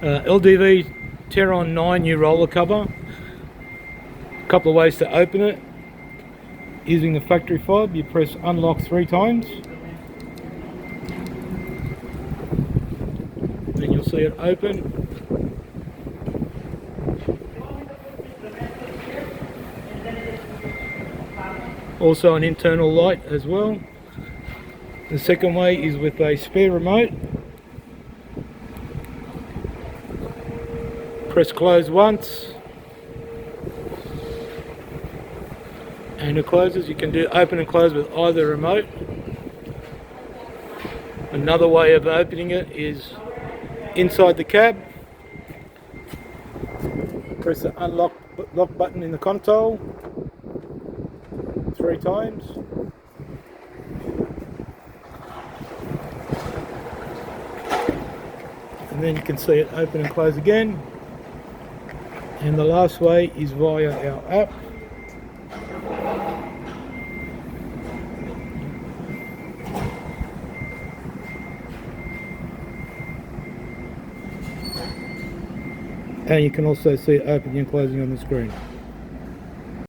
LDV Terron 9 new roller cover. A couple of ways to open it. Using the factory fob, you press unlock 3 times. Then you'll see it open. Also an internal light as well. The second way is with a spare remote. Press close once and it closes. You can do open and close with either remote. Another way of opening it is inside the cab. Press the unlock lock button in the console 3 times. And then you can see it open and close again. And the last way is via our app. And you can also see it opening and closing on the screen.